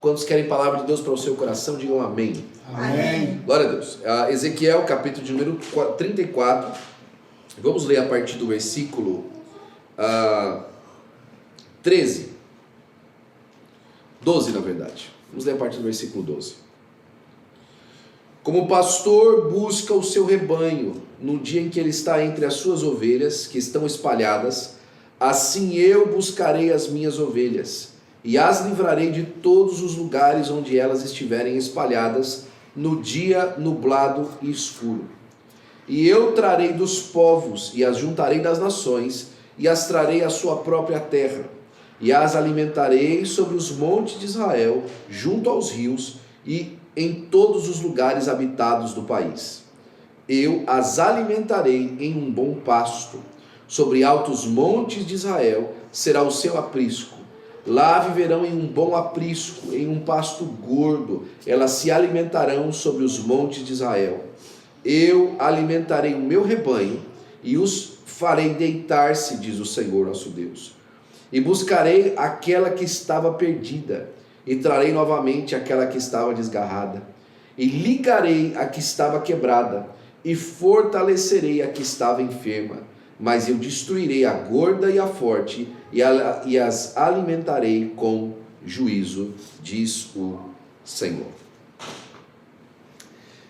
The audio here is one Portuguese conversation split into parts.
Quantos querem palavra de Deus para o seu coração, digam amém. Amém. Glória a Deus. Ezequiel, capítulo de número 34. Vamos ler a partir do versículo 12, na verdade. Vamos ler a partir do versículo 12. Como o pastor busca o seu rebanho no dia em que ele está entre as suas ovelhas que estão espalhadas, assim eu buscarei as minhas ovelhas e as livrarei de todos os lugares onde elas estiverem espalhadas no dia nublado e escuro. E eu trarei dos povos e as juntarei das nações e as trarei à sua própria terra e as alimentarei sobre os montes de Israel, junto aos rios e em todos os lugares habitados do país. Eu as alimentarei em um bom pasto. Sobre altos montes de Israel será o seu aprisco. Lá viverão em um bom aprisco, em um pasto gordo. Elas se alimentarão sobre os montes de Israel. Eu alimentarei o meu rebanho e os farei deitar-se, diz o Senhor nosso Deus. E buscarei aquela que estava perdida, e trarei novamente aquela que estava desgarrada. E ligarei a que estava quebrada, e fortalecerei a que estava enferma. Mas eu destruirei a gorda e a forte, e as alimentarei com juízo, diz o Senhor.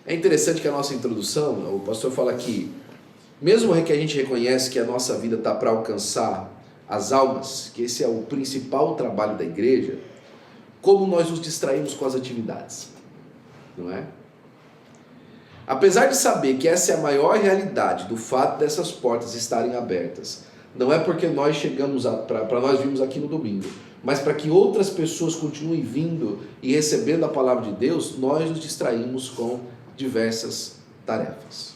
É interessante que a nossa introdução, o pastor fala que, mesmo que a gente reconhece que a nossa vida está para alcançar as almas, que esse é o principal trabalho da igreja, como nós nos distraímos com as atividades, não é? Apesar de saber que essa é a maior realidade do fato dessas portas estarem abertas, não é porque nós chegamos para nós virmos aqui no domingo, mas para que outras pessoas continuem vindo e recebendo a palavra de Deus, nós nos distraímos com diversas tarefas.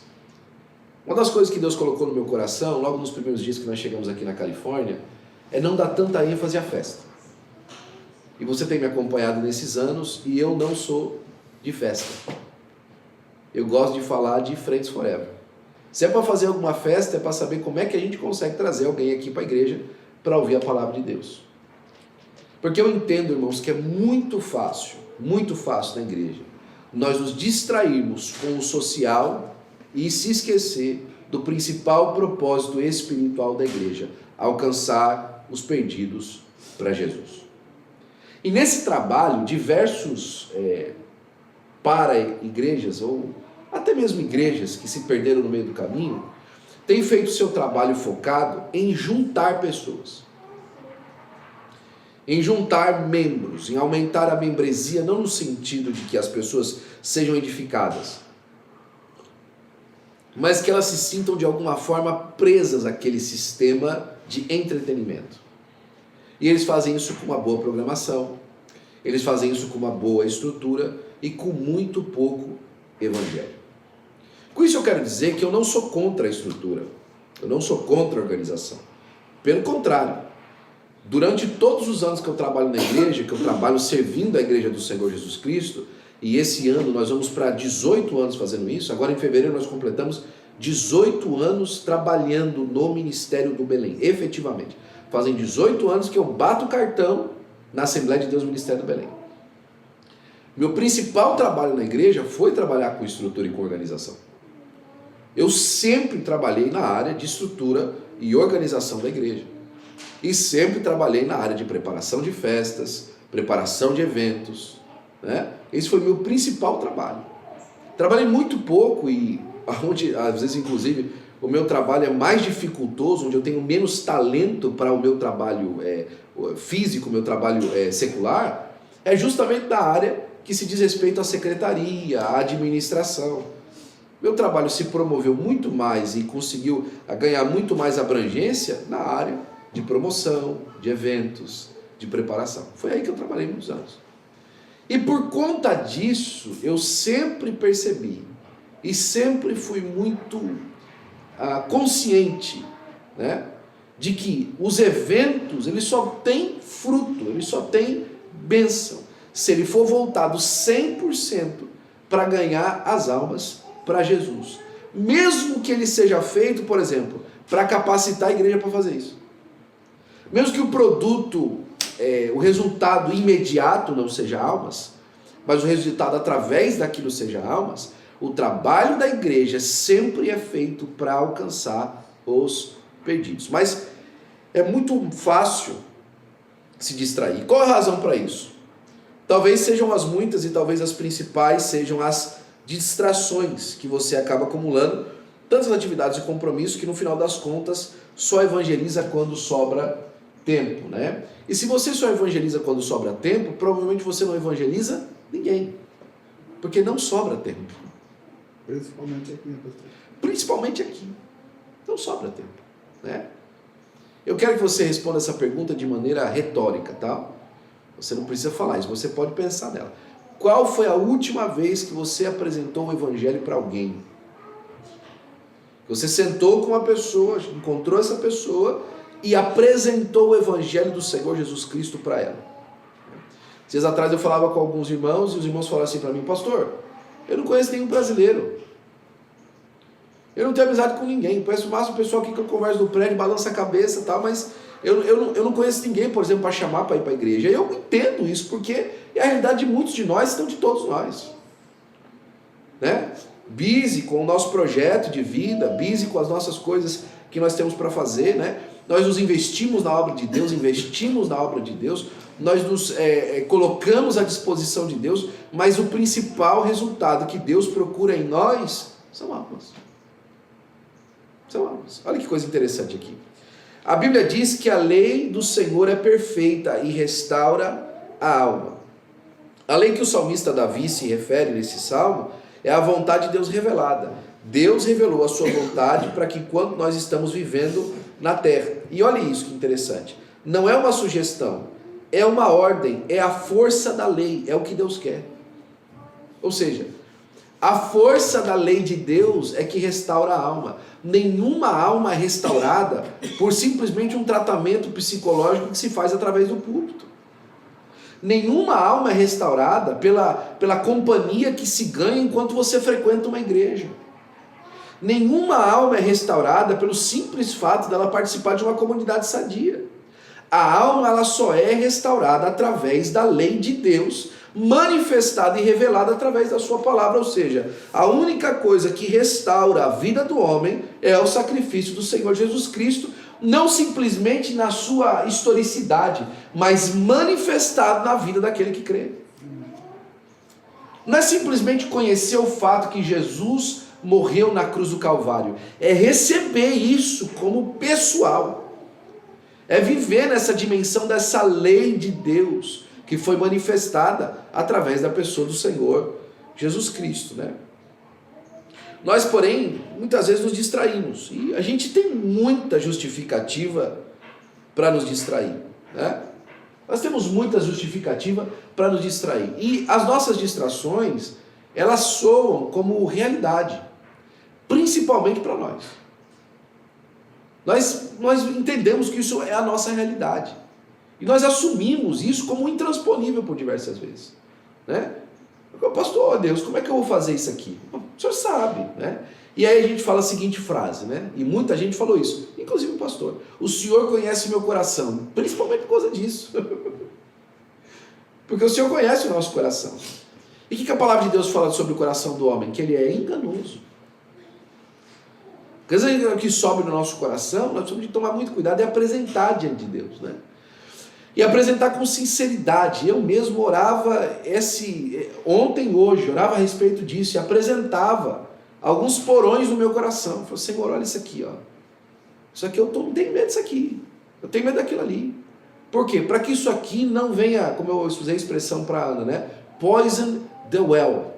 Uma das coisas que Deus colocou no meu coração, logo nos primeiros dias que nós chegamos aqui na Califórnia, é não dar tanta ênfase à festa. E você tem me acompanhado nesses anos e eu não sou de festa. Eu gosto de falar de Friends Forever. Se é para fazer alguma festa, é para saber como é que a gente consegue trazer alguém aqui para a igreja para ouvir a palavra de Deus. Porque eu entendo, irmãos, que é muito fácil na igreja, nós nos distrairmos com o social e se esquecer do principal propósito espiritual da igreja, alcançar os perdidos para Jesus. E nesse trabalho, diversos para-igrejas, ou até mesmo igrejas que se perderam no meio do caminho, têm feito seu trabalho focado em juntar pessoas, em juntar membros, em aumentar a membresia, não no sentido de que as pessoas sejam edificadas, mas que elas se sintam de alguma forma presas àquele sistema de entretenimento. E eles fazem isso com uma boa programação, eles fazem isso com uma boa estrutura e com muito pouco evangelho. Com isso eu quero dizer que eu não sou contra a estrutura, eu não sou contra a organização. Pelo contrário, durante todos os anos que eu trabalho na igreja, que eu trabalho servindo a igreja do Senhor Jesus Cristo, e esse ano nós vamos para 18 anos fazendo isso, agora em fevereiro nós completamos 18 anos trabalhando no Ministério do Belém, efetivamente. Fazem 18 anos que eu bato o cartão na Assembleia de Deus Ministério do Belém. Meu principal trabalho na igreja foi trabalhar com estrutura e com organização. Eu sempre trabalhei na área de estrutura e organização da igreja. E sempre trabalhei na área de preparação de festas, preparação de eventos, né? Esse foi o meu principal trabalho. Trabalhei muito pouco e onde, às vezes, inclusive, o meu trabalho é mais dificultoso, onde eu tenho menos talento para o meu trabalho físico, o meu trabalho secular, é justamente na área que se diz respeito à secretaria, à administração. Meu trabalho se promoveu muito mais e conseguiu ganhar muito mais abrangência na área de promoção, de eventos, de preparação. Foi aí que eu trabalhei muitos anos. E por conta disso, eu sempre percebi e sempre fui muito consciente, né, de que os eventos, eles só têm fruto, eles só têm bênção, se ele for voltado 100% para ganhar as almas para Jesus. Mesmo que ele seja feito, por exemplo, para capacitar a igreja para fazer isso. Mesmo que o produto o resultado imediato não seja almas, mas o resultado através daquilo seja almas, o trabalho da igreja sempre é feito para alcançar os perdidos. Mas é muito fácil se distrair. Qual é a razão para isso? Talvez sejam as muitas e talvez as principais sejam as distrações que você acaba acumulando, tantas atividades e compromissos que no final das contas só evangeliza quando sobra tempo, né? E se você só evangeliza quando sobra tempo, provavelmente você não evangeliza ninguém, porque não sobra tempo. Principalmente aqui, né, pastor? Principalmente aqui. Não sobra tempo, né? Eu quero que você responda essa pergunta de maneira retórica, tá? Você não precisa falar isso, você pode pensar nela. Qual foi a última vez que você apresentou o evangelho para alguém? Você sentou com uma pessoa, encontrou essa pessoa e apresentou o evangelho do Senhor Jesus Cristo para ela. Dias atrás eu falava com alguns irmãos e os irmãos falaram assim para mim: pastor, eu não conheço nenhum brasileiro. Eu não tenho amizade com ninguém. Conheço o máximo pessoal aqui que eu converso no prédio, balança a cabeça e tal, mas eu não conheço ninguém, por exemplo, para chamar para ir para a igreja. Eu entendo isso, porque é a realidade de muitos de nós, não de todos nós. Né? Busy com o nosso projeto de vida, busy com as nossas coisas que nós temos para fazer, né? Nós nos investimos na obra de Deus, nós nos colocamos à disposição de Deus, mas o principal resultado que Deus procura em nós são almas. São almas. Olha que coisa interessante aqui. A Bíblia diz que a lei do Senhor é perfeita e restaura a alma. A lei que o salmista Davi se refere nesse salmo é a vontade de Deus revelada. Deus revelou a sua vontade para que enquanto nós estamos vivendo na terra. E olha isso que interessante. Não é uma sugestão, é uma ordem, é a força da lei, é o que Deus quer. Ou seja, a força da lei de Deus é que restaura a alma. Nenhuma alma é restaurada por simplesmente um tratamento psicológico que se faz através do púlpito. Nenhuma alma é restaurada pela companhia que se ganha enquanto você frequenta uma igreja. Nenhuma alma é restaurada pelo simples fato dela participar de uma comunidade sadia. A alma ela só é restaurada através da lei de Deus, manifestada e revelada através da sua palavra. Ou seja, a única coisa que restaura a vida do homem é o sacrifício do Senhor Jesus Cristo, não simplesmente na sua historicidade, mas manifestado na vida daquele que crê. Não é simplesmente conhecer o fato que Jesus morreu na cruz do Calvário, é receber isso como pessoal, é viver nessa dimensão dessa lei de Deus que foi manifestada através da pessoa do Senhor Jesus Cristo, né? Nós, porém, muitas vezes nos distraímos, e a gente tem muita justificativa para nos distrair, né? Nós temos muita justificativa para nos distrair, e as nossas distrações, elas soam como realidade, principalmente para nós. Nós entendemos que isso é a nossa realidade, e nós assumimos isso como intransponível por diversas vezes, né? Pastor, Deus, como é que eu vou fazer isso aqui? O senhor sabe, né? E aí a gente fala a seguinte frase, né? E muita gente falou isso, inclusive o pastor: o senhor conhece meu coração, principalmente por causa disso. Porque o senhor conhece o nosso coração. E o que a palavra de Deus fala sobre o coração do homem? Que ele é enganoso. Coisa que sobe no nosso coração, nós temos de tomar muito cuidado e apresentar diante de Deus, né? E apresentar com sinceridade. Eu mesmo orava ontem e hoje, orava a respeito disso e apresentava alguns porões no meu coração. Eu falei: Senhor, olha isso aqui, ó. Isso aqui eu não tenho medo disso aqui. Eu tenho medo daquilo ali. Por quê? Para que isso aqui não venha, como eu usei a expressão para a Ana, né? Poison the well.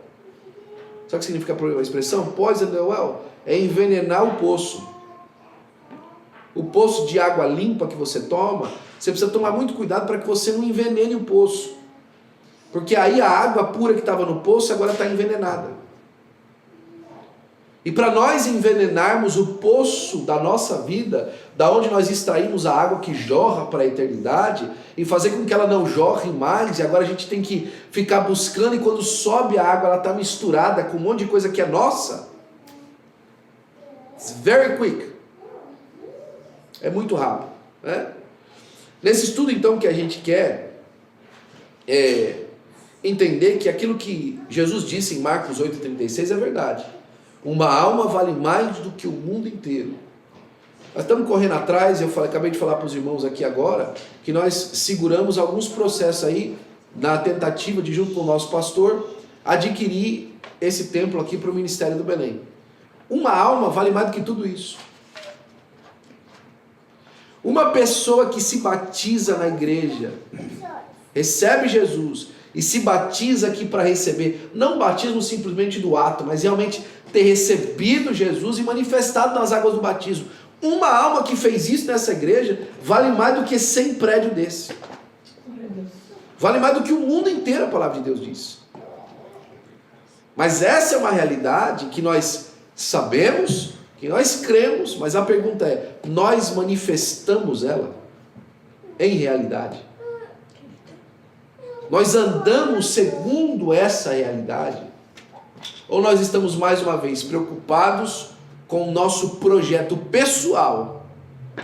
Sabe o que significa a expressão? Poison the well. É envenenar o poço. O poço de água limpa que você toma, você precisa tomar muito cuidado para que você não envenene o poço. Porque aí a água pura que estava no poço agora está envenenada. E para nós envenenarmos o poço da nossa vida, da onde nós extraímos a água que jorra para a eternidade, e fazer com que ela não jorre mais, e agora a gente tem que ficar buscando, e quando sobe a água ela está misturada com um monte de coisa que é nossa. It's very quick. É muito rápido, né? Nesse estudo, então, que a gente quer entender que aquilo que Jesus disse em Marcos 8,36 é verdade. Uma alma vale mais do que o mundo inteiro. Nós estamos correndo atrás, acabei de falar para os irmãos aqui agora, que nós seguramos alguns processos aí, na tentativa de, junto com o nosso pastor, adquirir esse templo aqui para o Ministério do Belém. Uma alma vale mais do que tudo isso. Uma pessoa que se batiza na igreja, recebe Jesus e se batiza aqui para receber, não batismo simplesmente do ato, mas realmente ter recebido Jesus e manifestado nas águas do batismo. Uma alma que fez isso nessa igreja vale mais do que 100 prédios desse. Vale mais do que o mundo inteiro, a palavra de Deus diz. Mas essa é uma realidade que nós sabemos, que nós cremos, mas a pergunta é, nós manifestamos ela em realidade? Nós andamos segundo essa realidade? Ou nós estamos mais uma vez preocupados com o nosso projeto pessoal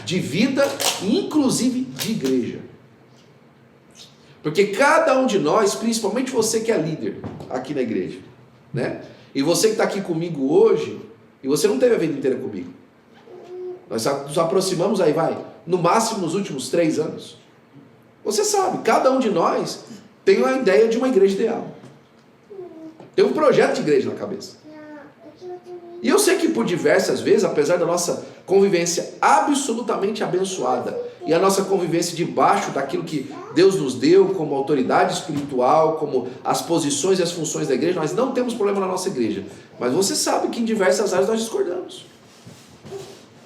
de vida, inclusive de igreja? Porque cada um de nós, principalmente você que é líder aqui na igreja, né? E você que está aqui comigo hoje, e você não teve a vida inteira comigo. Nós nos aproximamos aí, no máximo nos últimos 3 anos. Você sabe, cada um de nós tem uma ideia de uma igreja ideal. Tem um projeto de igreja na cabeça. E eu sei que por diversas vezes, apesar da nossa convivência absolutamente abençoada, e a nossa convivência debaixo daquilo que Deus nos deu como autoridade espiritual, como as posições e as funções da igreja, nós não temos problema na nossa igreja. Mas você sabe que em diversas áreas nós discordamos.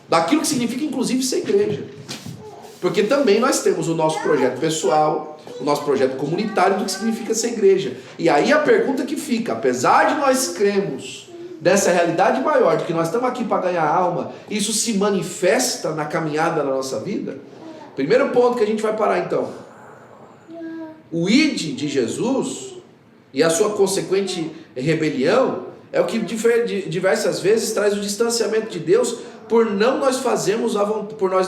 Daquilo que significa inclusive ser igreja. Porque também nós temos o nosso projeto pessoal, o nosso projeto comunitário do que significa ser igreja. E aí a pergunta que fica, apesar de nós cremos dessa realidade maior, de que nós estamos aqui para ganhar alma, isso se manifesta na caminhada da nossa vida? Primeiro ponto que a gente vai parar então. O ide de Jesus e a sua consequente rebelião é o que diversas vezes traz o distanciamento de Deus por nós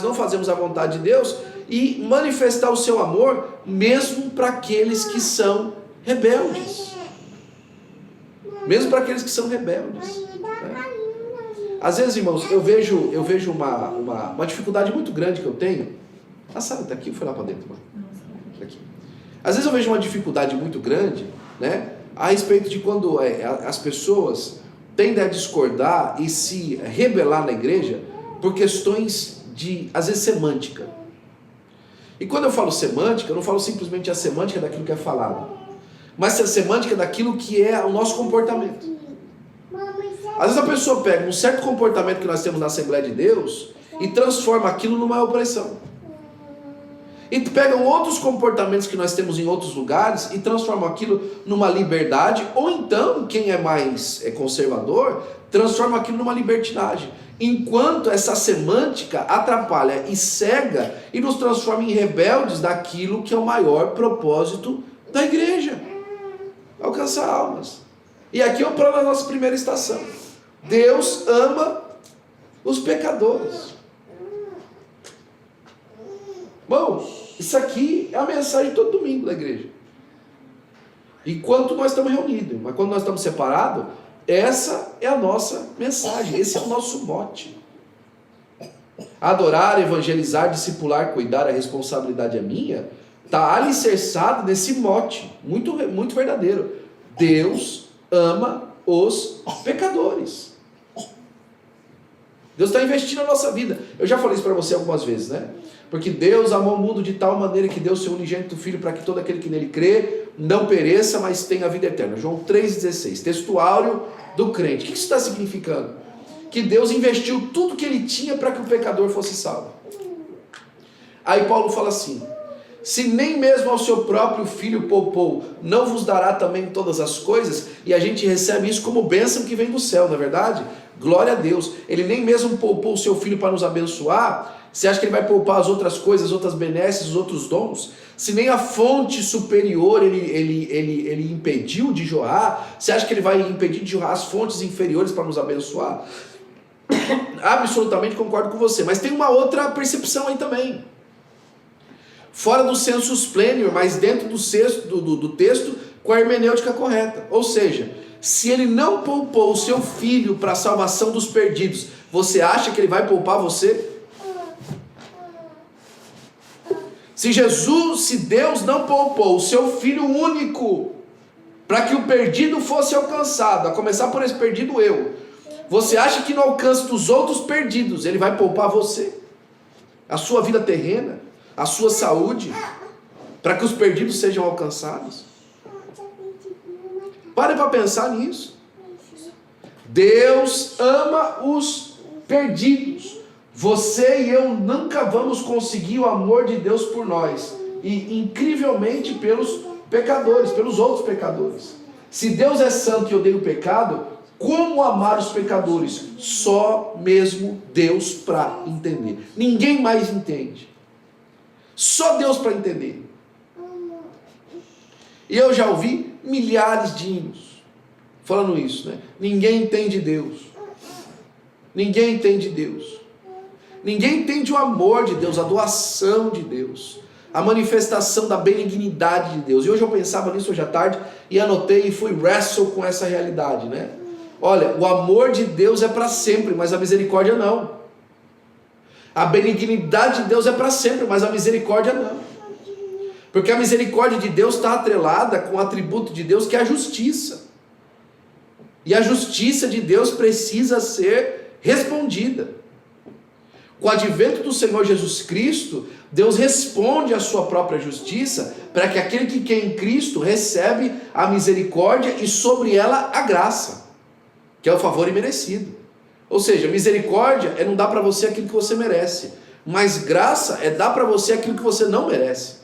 não fazermos a vontade de Deus e manifestar o seu amor mesmo para aqueles que são rebeldes. Mesmo para aqueles que são rebeldes. Né? Às vezes, irmãos, eu vejo uma dificuldade muito grande que eu tenho. A Sara está aqui, foi lá para dentro, mano. Aqui. Às vezes eu vejo uma dificuldade muito grande, né, a respeito de quando as pessoas tendem a discordar e se rebelar na igreja por questões de, às vezes, semântica. E quando eu falo semântica, eu não falo simplesmente a semântica daquilo que é falado, mas a semântica daquilo que é o nosso comportamento. Às vezes a pessoa pega um certo comportamento que nós temos na Assembleia de Deus e transforma aquilo numa opressão. E pegam outros comportamentos que nós temos em outros lugares e transformam aquilo numa liberdade, ou então, quem é mais conservador, transforma aquilo numa libertinagem. Enquanto essa semântica atrapalha e cega e nos transforma em rebeldes daquilo que é o maior propósito da igreja: alcançar almas. E aqui é o plano da nossa primeira estação. Deus ama os pecadores. Irmãos, isso aqui é a mensagem de todo domingo da igreja. Enquanto nós estamos reunidos, mas quando nós estamos separados, essa é a nossa mensagem, esse é o nosso mote. Adorar, evangelizar, discipular, cuidar, a responsabilidade é minha, está alicerçado nesse mote, muito, muito verdadeiro. Deus ama os pecadores. Deus está investindo na nossa vida. Eu já falei isso para você algumas vezes, né? Porque Deus amou o mundo de tal maneira que deu seu unigênito Filho para que todo aquele que nele crê não pereça, mas tenha a vida eterna. João 3,16, textuário do crente. O que isso está significando? Que Deus investiu tudo que ele tinha para que o pecador fosse salvo. Aí Paulo fala assim: se nem mesmo ao seu próprio Filho poupou, não vos dará também todas as coisas? E a gente recebe isso como bênção que vem do céu, não é verdade? Glória a Deus. Ele nem mesmo poupou o seu Filho para nos abençoar. Você acha que ele vai poupar as outras coisas, as outras benesses, os outros dons? Se nem a fonte superior ele impediu de jorrar, você acha que ele vai impedir de jorrar as fontes inferiores para nos abençoar? Absolutamente concordo com você. Mas tem uma outra percepção aí também. fora do sensus plenior, mas dentro do texto com a hermenêutica correta. Ou seja, se ele não poupou o seu filho para a salvação dos perdidos, você acha que ele vai poupar você? Se Deus não poupou o seu filho único para que o perdido fosse alcançado, a começar por esse perdido eu, você acha que no alcance dos outros perdidos ele vai poupar você? A sua vida terrena, a sua saúde, para que os perdidos sejam alcançados? Pare para pensar nisso. Deus ama os perdidos. Você e eu nunca vamos conseguir o amor de Deus por nós, e incrivelmente pelos pecadores, pelos outros pecadores. Se Deus é santo e odeia o pecado, como amar os pecadores? Só mesmo Deus para entender. Ninguém mais entende. Só Deus para entender. E eu já ouvi milhares de hinos falando isso, né? Ninguém entende Deus. Ninguém entende Deus. Ninguém entende o amor de Deus, a doação de Deus, a manifestação da benignidade de Deus. E hoje eu pensava nisso hoje à tarde e anotei e fui wrestle com essa realidade, né? Olha, o amor de Deus é para sempre, mas a misericórdia não. A benignidade de Deus é para sempre, mas a misericórdia não. Porque a misericórdia de Deus está atrelada com o atributo de Deus, que é a justiça. E a justiça de Deus precisa ser respondida. Com o advento do Senhor Jesus Cristo, Deus responde à sua própria justiça, para que aquele que crê em Cristo recebe a misericórdia e sobre ela a graça, que é o favor imerecido. Ou seja, misericórdia é não dar para você aquilo que você merece, mas graça é dar para você aquilo que você não merece.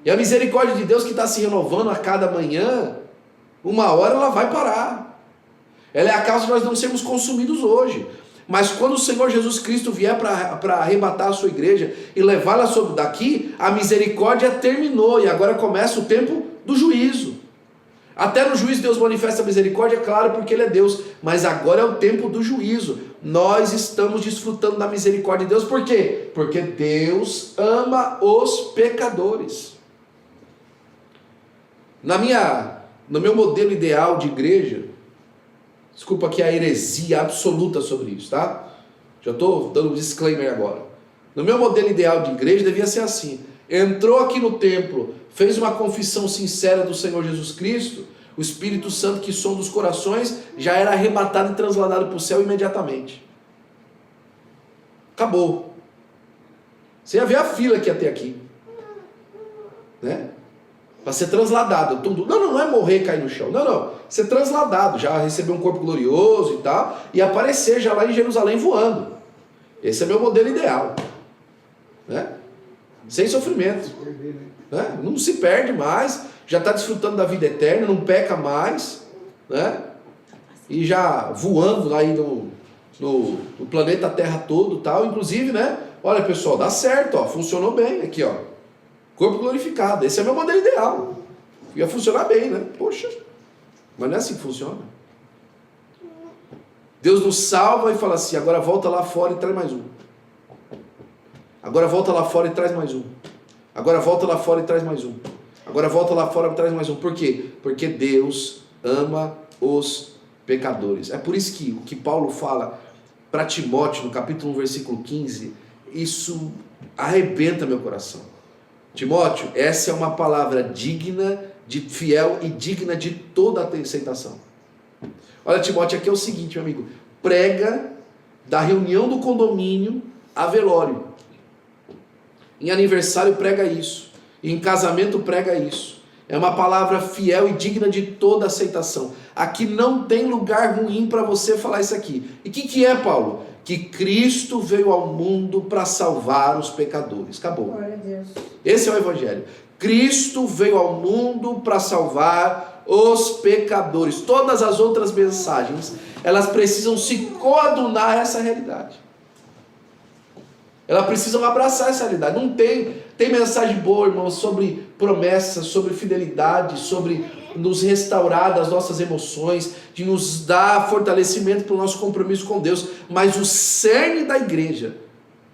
E a misericórdia de Deus, que está se renovando a cada manhã, uma hora ela vai parar. Ela é a causa de nós não sermos consumidos hoje. Mas quando o Senhor Jesus Cristo vier para arrebatar a sua igreja e levá-la sobre daqui, a misericórdia terminou e agora começa o tempo do juízo. Até no juízo Deus manifesta a misericórdia, é claro, porque Ele é Deus, mas agora é o tempo do juízo. Nós estamos desfrutando da misericórdia de Deus, por quê? Porque Deus ama os pecadores. No meu modelo ideal de igreja, desculpa aqui a heresia absoluta sobre isso, tá? Já estou dando um disclaimer agora. No meu modelo ideal de igreja devia ser assim: entrou aqui no templo, fez uma confissão sincera do Senhor Jesus Cristo, o Espírito Santo que sonda os corações já era arrebatado e transladado para o céu imediatamente. Acabou. Você ia ver a fila que ia ter aqui, né? Para ser transladado. Não é morrer e cair no chão. Não. Ser transladado, já receber um corpo glorioso e tal, e aparecer já lá em Jerusalém voando. Esse é meu modelo ideal, né? Sem sofrimento, né? Não se perde mais, já está desfrutando da vida eterna, não peca mais, né? E já voando aí no planeta Terra todo, tal. Inclusive, né? Olha, pessoal, dá certo, ó, funcionou bem aqui, ó. Corpo glorificado, esse é meu modelo ideal. Ia funcionar bem, né? Poxa, mas não é assim que funciona. Deus nos salva e fala assim: agora volta lá fora e traz mais um. Agora volta lá fora e traz mais um. Agora volta lá fora e traz mais um. Agora volta lá fora e traz mais um. Por quê? Porque Deus ama os pecadores. É por isso que o que Paulo fala para Timóteo, no capítulo 1, versículo 15, isso arrebenta meu coração. Timóteo, essa é uma palavra digna, de fiel e digna de toda a aceitação. Olha, Timóteo, aqui é o seguinte, meu amigo: prega da reunião do condomínio a velório. Em aniversário prega isso. Em casamento prega isso. É uma palavra fiel e digna de toda aceitação. Aqui não tem lugar ruim para você falar isso aqui. E o que é, Paulo? Que Cristo veio ao mundo para salvar os pecadores. Acabou. Glória a Deus. Esse é o Evangelho. Cristo veio ao mundo para salvar os pecadores. Todas as outras mensagens, elas precisam se coadunar a essa realidade. Elas precisam abraçar essa realidade. Não tem mensagem boa, irmãos, sobre promessas, sobre fidelidade, sobre nos restaurar das nossas emoções, de nos dar fortalecimento para o nosso compromisso com Deus. Mas o cerne da igreja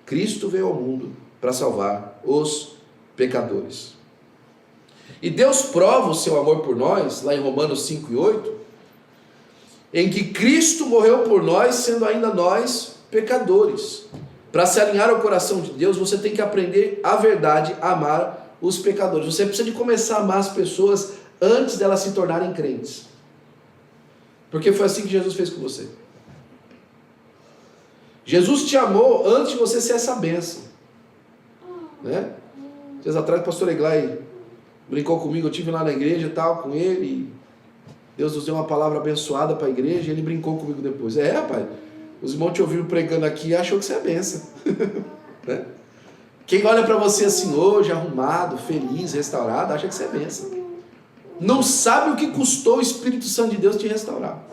Cristo veio ao mundo para salvar os pecadores. E Deus prova o seu amor por nós, lá em Romanos 5 e 8, em que Cristo morreu por nós, sendo ainda nós pecadores. Para se alinhar ao coração de Deus, você tem que aprender a verdade, a amar os pecadores. Você precisa de começar a amar as pessoas antes delas se tornarem crentes. Porque foi assim que Jesus fez com você. Jesus te amou antes de você ser essa bênção. Né? Dias atrás o pastor Eglai brincou comigo, eu estive lá na igreja e tal, com ele, e Deus nos deu uma palavra abençoada para a igreja, e ele brincou comigo depois. Rapaz, os irmãos te ouviram pregando aqui e achou que você é bênção. Né? Quem olha para você assim hoje, arrumado, feliz, restaurado, acha que você é bênção. Não sabe o que custou o Espírito Santo de Deus te restaurar.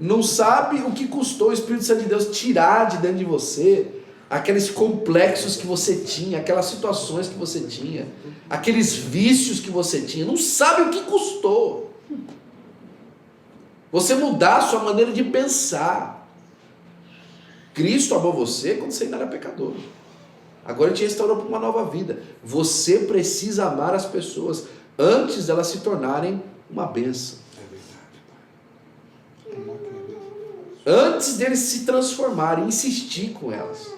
Não sabe o que custou o Espírito Santo de Deus tirar de dentro de você aqueles complexos que você tinha, aquelas situações que você tinha, aqueles vícios que você tinha. Não sabe o que custou você mudar a sua maneira de pensar. Cristo amou você quando você ainda era pecador. Agora Ele te restaurou para uma nova vida. Você precisa amar as pessoas antes delas se tornarem uma bênção. Antes deles se transformarem, insistir com elas.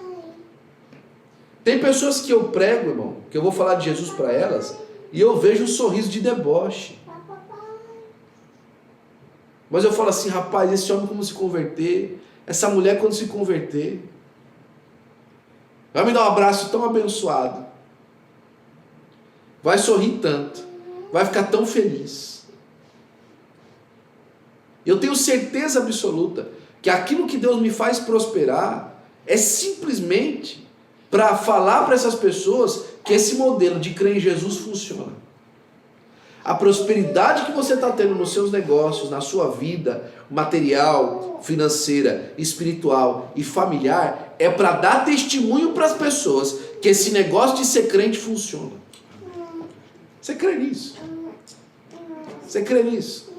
Tem pessoas que eu prego, irmão, que eu vou falar de Jesus para elas, e eu vejo um sorriso de deboche. Mas eu falo assim, rapaz, esse homem quando se converter, essa mulher quando se converter, vai me dar um abraço tão abençoado, vai sorrir tanto, vai ficar tão feliz. Eu tenho certeza absoluta que aquilo que Deus me faz prosperar é simplesmente para falar para essas pessoas que esse modelo de crer em Jesus funciona. A prosperidade que você está tendo nos seus negócios, na sua vida material, financeira, espiritual e familiar, é para dar testemunho para as pessoas que esse negócio de ser crente funciona. Você crê nisso? Você crê nisso?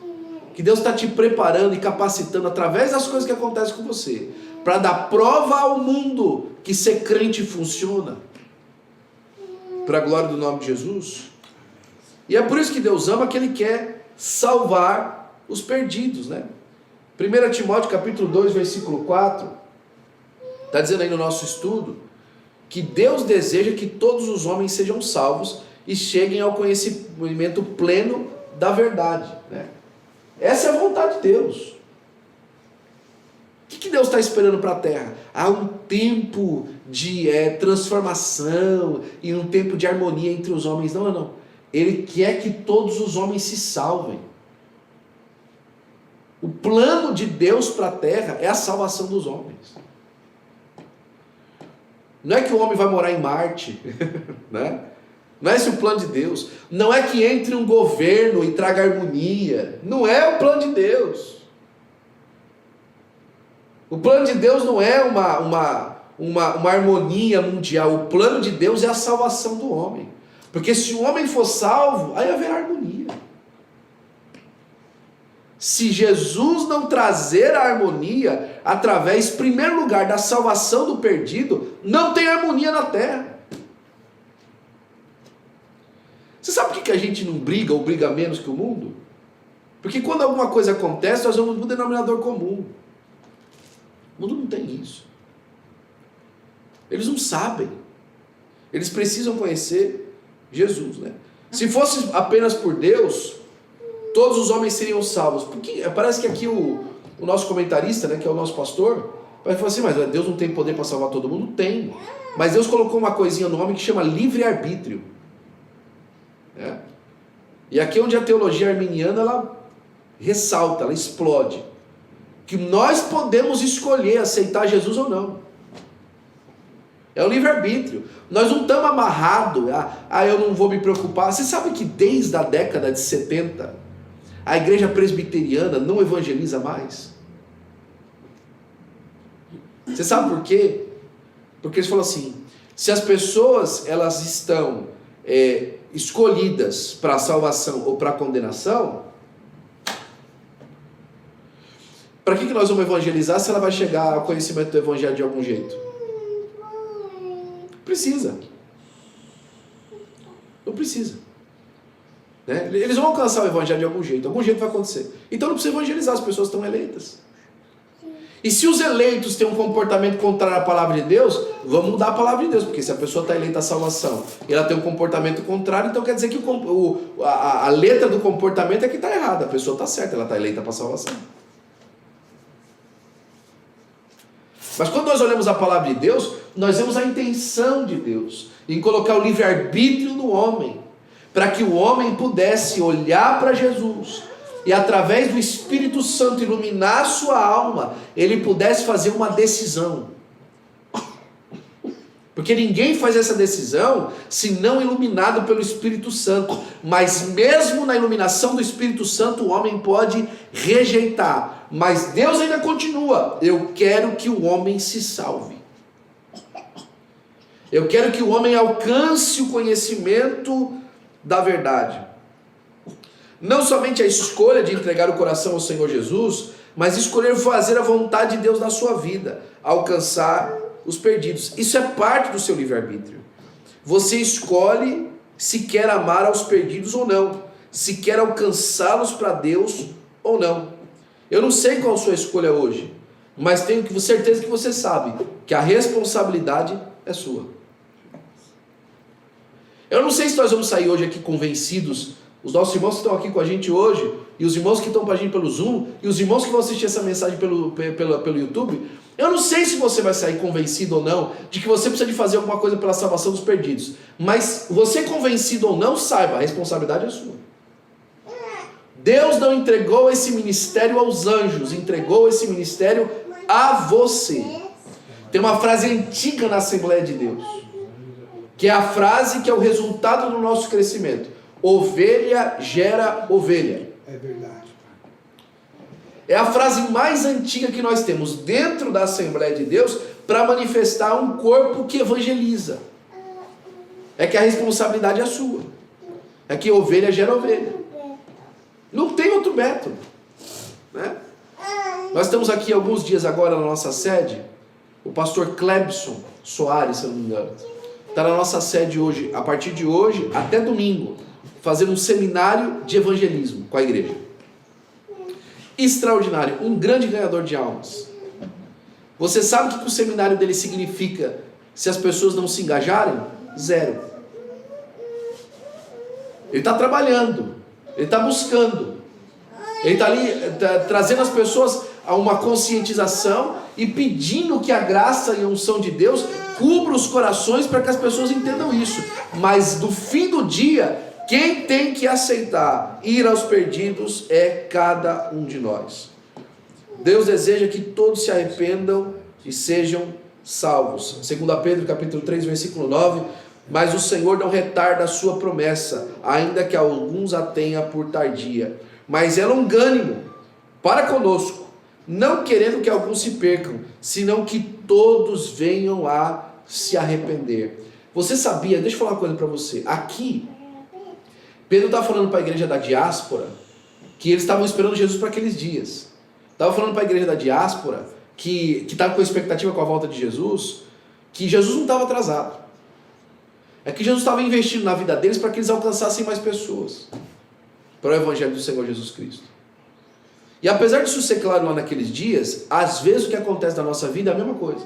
Que Deus está te preparando e capacitando através das coisas que acontecem com você, para dar prova ao mundo que ser crente funciona, para a glória do nome de Jesus. E é por isso que Deus ama, que Ele quer salvar os perdidos, né? 1 Timóteo capítulo 2, versículo 4, está dizendo aí no nosso estudo, que Deus deseja que todos os homens sejam salvos e cheguem ao conhecimento pleno da verdade, né? Essa é a vontade de Deus. O que Deus está esperando para a terra? Há um tempo de transformação e um tempo de harmonia entre os homens. Não. Ele quer que todos os homens se salvem. O plano de Deus para a terra é a salvação dos homens. Não é que o homem vai morar em Marte, né? Não é esse o plano de Deus. Não é que entre um governo e traga harmonia. Não é o plano de Deus. O plano de Deus não é uma harmonia mundial. O plano de Deus é a salvação do homem. Porque se o homem for salvo, aí haverá harmonia. Se Jesus não trazer a harmonia através, em primeiro lugar, da salvação do perdido, não tem harmonia na terra. Você sabe por que a gente não briga ou briga menos que o mundo? Porque quando alguma coisa acontece, nós vamos no denominador comum. O mundo não tem isso. Eles não sabem. Eles precisam conhecer Jesus, né? Se fosse apenas por Deus, todos os homens seriam salvos. Porque parece que aqui o nosso comentarista, né, que é o nosso pastor, vai falar assim, mas Deus não tem poder para salvar todo mundo? Tem. Mas Deus colocou uma coisinha no homem que chama livre-arbítrio. É. E aqui é onde a teologia arminiana ela ressalta, ela explode, que nós podemos escolher aceitar Jesus ou não. É o livre-arbítrio. Nós não estamos amarrados, eu não vou me preocupar. Você sabe que desde a década de 70 a igreja presbiteriana não evangeliza mais? Você sabe por quê? Porque eles falam assim, se as pessoas elas estão escolhidas para a salvação ou para a condenação, Para que nós vamos evangelizar se ela vai chegar ao conhecimento do evangelho de algum jeito? Precisa. Não precisa. Né? Eles vão alcançar o evangelho de algum jeito vai acontecer. Então não precisa evangelizar, as pessoas estão eleitas. E se os eleitos têm um comportamento contrário à palavra de Deus, vamos mudar a palavra de Deus, porque se a pessoa está eleita à salvação e ela tem um comportamento contrário, então quer dizer que a letra do comportamento é que está errada, a pessoa está certa, ela está eleita para a salvação. Mas quando nós olhamos a palavra de Deus, nós vemos a intenção de Deus em colocar o livre-arbítrio no homem, para que o homem pudesse olhar para Jesus e através do Espírito Santo iluminar a sua alma, ele pudesse fazer uma decisão. Porque ninguém faz essa decisão se não iluminado pelo Espírito Santo. Mas mesmo na iluminação do Espírito Santo, o homem pode rejeitar. Mas Deus ainda continua: eu quero que o homem se salve. Eu quero que o homem alcance o conhecimento da verdade. Não somente a escolha de entregar o coração ao Senhor Jesus, mas escolher fazer a vontade de Deus na sua vida, alcançar os perdidos. Isso é parte do seu livre-arbítrio. Você escolhe se quer amar aos perdidos ou não, se quer alcançá-los para Deus ou não. Eu não sei qual a sua escolha hoje, mas tenho certeza que você sabe que a responsabilidade é sua. Eu não sei se nós vamos sair hoje aqui convencidos, os nossos irmãos que estão aqui com a gente hoje, e os irmãos que estão com a gente pelo Zoom, e os irmãos que vão assistir essa mensagem pelo YouTube, eu não sei se você vai sair convencido ou não, de que você precisa de fazer alguma coisa pela salvação dos perdidos, mas você convencido ou não, saiba, a responsabilidade é sua. Deus não entregou esse ministério aos anjos, entregou esse ministério a você. Tem uma frase antiga na Assembleia de Deus, que é a frase que é o resultado do nosso crescimento: ovelha gera ovelha. É verdade. É a frase mais antiga que nós temos dentro da Assembleia de Deus para manifestar um corpo que evangeliza. É que a responsabilidade é sua. É que ovelha gera ovelha. Não tem outro método, né? Nós estamos aqui alguns dias agora na nossa sede. O pastor Clebson Soares, se eu não me engano, está na nossa sede hoje, a partir de hoje até domingo, fazendo um seminário de evangelismo com a igreja. Extraordinário, um grande ganhador de almas. Você sabe o que o seminário dele significa se as pessoas não se engajarem? Zero. Ele está trabalhando, ele está buscando, ele está ali trazendo as pessoas a uma conscientização e pedindo que a graça e a unção de Deus cubra os corações para que as pessoas entendam isso. Mas no fim do dia, quem tem que aceitar ir aos perdidos é cada um de nós. Deus deseja que todos se arrependam e sejam salvos. 2 Pedro capítulo 3, versículo 9: mas o Senhor não retarda a sua promessa, ainda que alguns a tenha por tardia, mas é longânimo para conosco, não querendo que alguns se percam, senão que todos venham a se arrepender. Você sabia, deixa eu falar uma coisa para você, aqui Pedro está falando para a igreja da diáspora que eles estavam esperando Jesus para aqueles dias. Estava falando para a igreja da diáspora que estava com expectativa com a volta de Jesus, que Jesus não estava atrasado. É que Jesus estava investindo na vida deles para que eles alcançassem mais pessoas para o evangelho do Senhor Jesus Cristo. E apesar disso ser claro lá naqueles dias, às vezes o que acontece na nossa vida é a mesma coisa.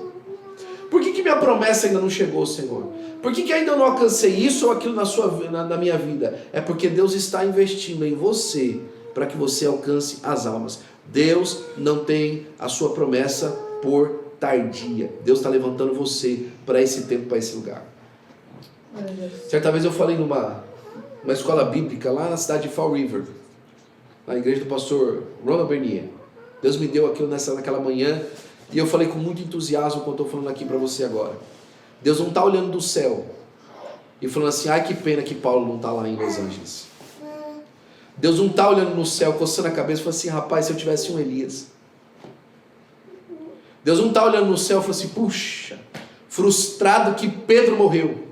Por que minha promessa ainda não chegou, Senhor? Por que ainda eu não alcancei isso ou aquilo na minha vida? É porque Deus está investindo em você para que você alcance as almas. Deus não tem a sua promessa por tardia. Deus está levantando você para esse tempo, para esse lugar. Certa vez eu falei numa escola bíblica lá na cidade de Fall River, na igreja do pastor Ronald Bernier. Deus me deu aquilo naquela manhã e eu falei com muito entusiasmo quando estou falando aqui para você agora. Deus não está olhando do céu e falando assim: ai, que pena que Paulo não está lá em Los Angeles. Deus não está olhando no céu, coçando a cabeça e falando assim: rapaz, se eu tivesse um Elias. Deus não está olhando no céu e falando assim: puxa, frustrado que Pedro morreu.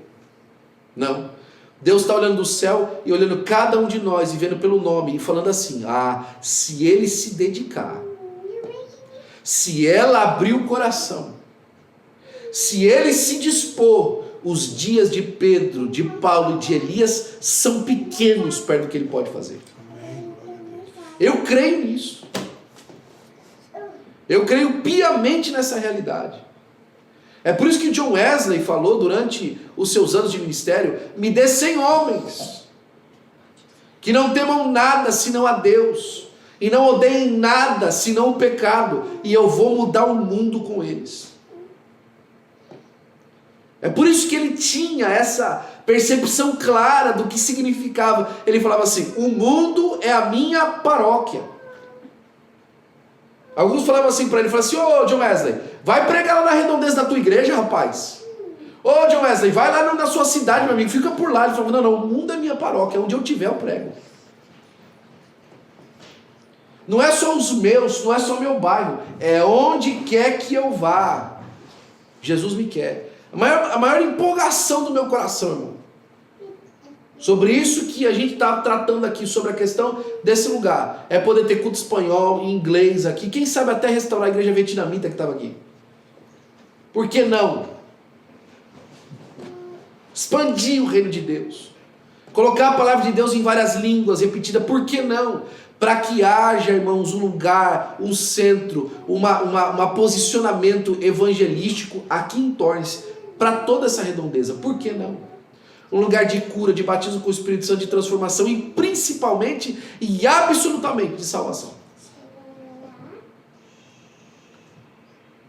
Não. Deus está olhando do céu e olhando cada um de nós e vendo pelo nome e falando assim: ah, se ele se dedicar, se ela abrir o coração, se ele se dispor, os dias de Pedro, de Paulo e de Elias são pequenos perto do que ele pode fazer. Eu creio nisso. Eu creio piamente nessa realidade. É por isso que John Wesley falou durante os seus anos de ministério: me dê 100 homens que não temam nada senão a Deus, e não odeiem nada senão o pecado, e eu vou mudar o mundo com eles. É por isso que ele tinha essa percepção clara do que significava. Ele falava assim: o mundo é a minha paróquia. Alguns falavam assim para ele, falavam assim: ô John Wesley, vai pregar lá na redondeza da tua igreja, rapaz. Ô John Wesley, vai lá na sua cidade, meu amigo, fica por lá. Ele falava: não, o mundo é minha paróquia, onde eu tiver eu prego. Não é só os meus, não é só meu bairro, é onde quer que eu vá. Jesus me quer. A maior empolgação do meu coração, irmão, sobre isso que a gente está tratando aqui, sobre a questão desse lugar, é poder ter culto espanhol e inglês aqui. Quem sabe até restaurar a igreja vietnamita que estava aqui. Por que não? Expandir o reino de Deus, colocar a palavra de Deus em várias línguas, repetida. Por que não? Para que haja, irmãos, um lugar, um centro, um posicionamento evangelístico aqui em Torrance, para toda essa redondeza. Por que não? Um lugar de cura, de batismo com o Espírito Santo, de transformação e principalmente e absolutamente de salvação.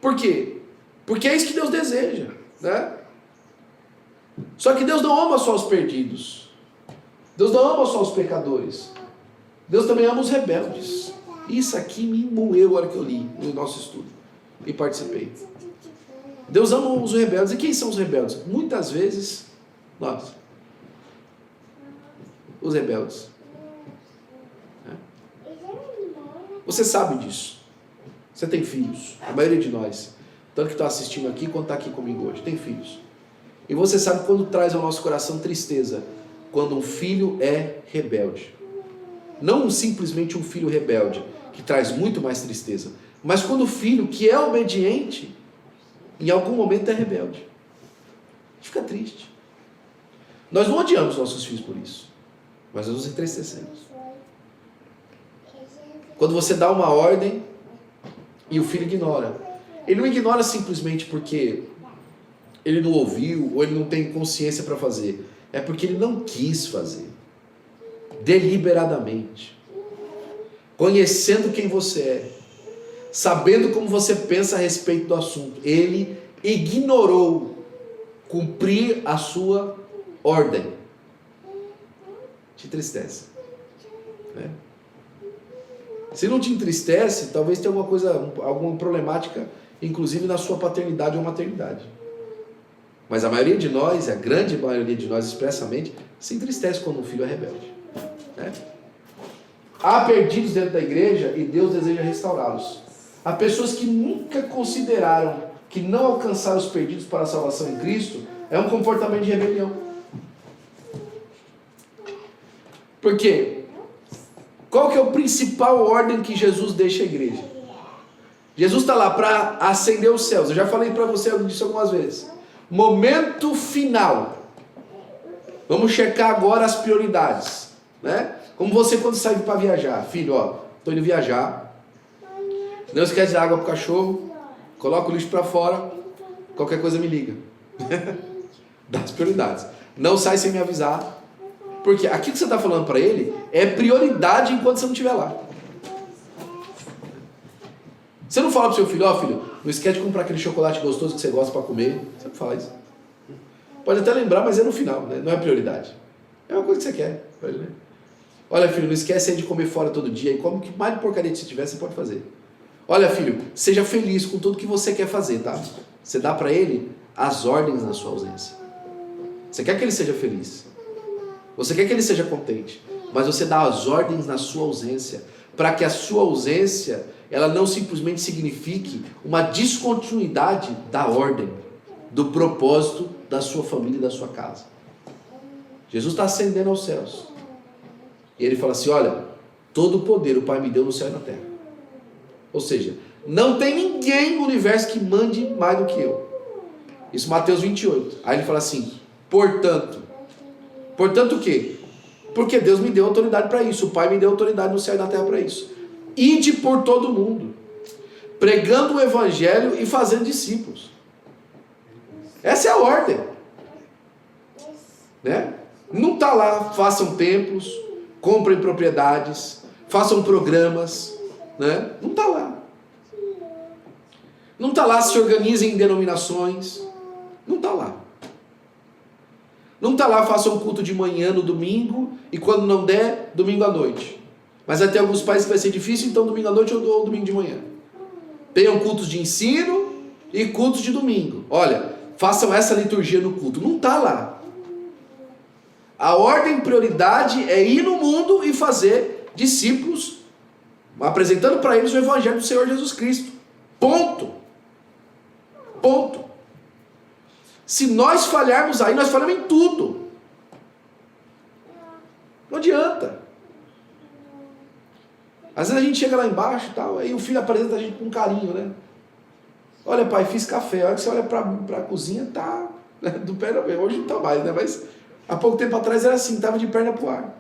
Por quê? Porque é isso que Deus deseja, né? Só que Deus não ama só os perdidos. Deus não ama só os pecadores. Deus também ama os rebeldes. Isso aqui me moeu a hora que eu li no nosso estudo e participei. Deus ama os rebeldes. E quem são os rebeldes? Muitas vezes, nós. Os rebeldes. Você sabe disso. Você tem filhos. A maioria de nós. Tanto que está assistindo aqui, quanto está aqui comigo hoje. Tem filhos. E você sabe quando traz ao nosso coração tristeza. Quando um filho é rebelde. Não simplesmente um filho rebelde, que traz muito mais tristeza. Mas quando o filho que é obediente, em algum momento é rebelde. A gente fica triste. Nós não odiamos nossos filhos por isso, mas nós nos entristecemos. Quando você dá uma ordem e o filho ignora. Ele não ignora simplesmente porque ele não ouviu ou ele não tem consciência para fazer. É porque ele não quis fazer. Deliberadamente. Conhecendo quem você é. Sabendo como você pensa a respeito do assunto. Ele ignorou cumprir a sua ordem. Te entristece. Né? Se não te entristece, talvez tenha alguma problemática, inclusive na sua paternidade ou maternidade. Mas a maioria de nós, a grande maioria de nós expressamente, se entristece quando um filho é rebelde. Né? Há perdidos dentro da igreja e Deus deseja restaurá-los. Há pessoas que nunca consideraram que não alcançar os perdidos para a salvação em Cristo é um comportamento de rebelião. Por quê? Qual que é o principal ordem que Jesus deixa à igreja? Jesus está lá para ascender os céus. Eu já falei para você disso algumas vezes. Momento final. Vamos checar agora as prioridades, né? Como você quando sai para viajar. Filho, estou indo viajar. Não esquece de dar água para o cachorro. Coloca o lixo para fora. Qualquer coisa me liga. Dá as prioridades. Não sai sem me avisar. Porque aquilo que você está falando para ele é prioridade enquanto você não estiver lá. Você não fala para o seu filho, filho, não esquece de comprar aquele chocolate gostoso que você gosta para comer. Você não fala isso. Pode até lembrar, mas é no final, né? Não é prioridade. É uma coisa que você quer. Olha, filho, não esquece aí de comer fora todo dia. E como que mais de porcaria que você tiver, você pode fazer. Olha, filho, seja feliz com tudo que você quer fazer, tá? Você dá para ele as ordens na sua ausência. Você quer que ele seja feliz. Você quer que ele seja contente. Mas você dá as ordens na sua ausência. Para que a sua ausência, ela não simplesmente signifique uma descontinuidade da ordem, do propósito da sua família e da sua casa. Jesus está ascendendo aos céus. E ele fala assim, olha, todo o poder o Pai me deu no céu e na terra. Ou seja, Não tem ninguém no universo que mande mais do que eu. Isso Mateus 28. Aí ele fala assim, portanto o quê? Porque Deus me deu autoridade para isso, o Pai me deu autoridade no céu e na terra para isso. Ide por todo mundo, pregando o evangelho e fazendo discípulos. Essa é a ordem, né? Não está lá, façam templos, comprem propriedades, façam programas, né? Não está lá. Não está lá, se organizem em denominações. Não está lá. Não está lá, façam culto de manhã no domingo e quando não der, domingo à noite. Mas até alguns países vai ser difícil, então domingo à noite ou domingo de manhã. Tenham cultos de ensino e cultos de domingo. Olha, façam essa liturgia no culto. Não está lá. A ordem, prioridade é ir no mundo e fazer discípulos, apresentando para eles o evangelho do Senhor Jesus Cristo. Ponto. Ponto. Se nós falharmos aí, nós falhamos em tudo. Não adianta. Às vezes a gente chega lá embaixo e tal, aí o filho apresenta a gente com carinho, né? Olha, pai, fiz café. A hora que você olha para a cozinha, tá do pé na hoje não tá mais, né? Mas há pouco tempo atrás era assim, tava de perna pro ar.